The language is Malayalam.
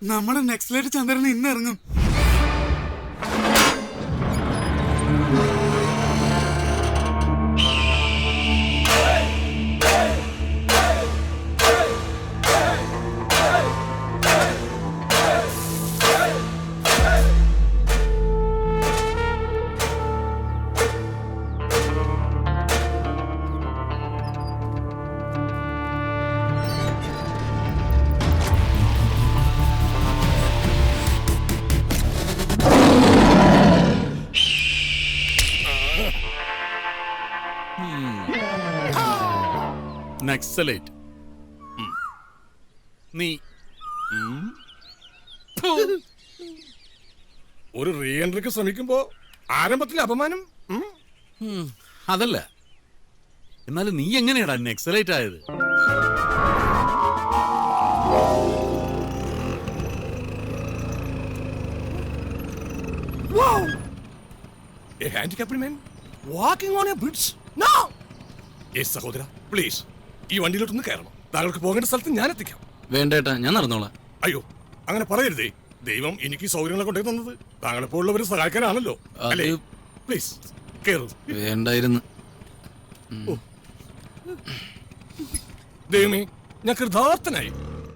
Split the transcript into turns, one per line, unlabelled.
നമ്മുടെ നെക്സ്റ്റ് ചന്ദ്രൻ ഇന്ന് ഇറങ്ങും.
നക്സലൈറ്റ് നീ
ഒരു റീ എൻട്രിക്ക് ശ്രമിക്കുമ്പോ ആരംഭത്തിൽ അപമാനം.
അതല്ല, എന്നാലും നീ എങ്ങനെയാടാ നക്സലൈറ്റ് ആയത്?
A handicapped man walking on a bridge. No! Yes, സഹോദര, പ്ലീസ് ഈ വണ്ടിയിലോട്ടൊന്ന് കയറണം. താങ്കൾക്ക് പോകേണ്ട സ്ഥലത്ത് ഞാൻ എത്തിക്കാം.
വേണ്ടേട്ടാ, ഞാൻ നടന്നോളാം.
അയ്യോ, അങ്ങനെ പറയരുതേ. ദൈവം എനിക്ക് സൗകര്യങ്ങളെ കൊണ്ടേ തന്നത് താങ്കളെപ്പോലുള്ളവരെ സഹായിക്കാനാണല്ലോ. അല്ലേ? പ്ലീസ് കയറൂ.
വേണ്ടായിരുന്നു.
ദൈവമേ, ഞാൻ കൃതാർത്ഥനായി.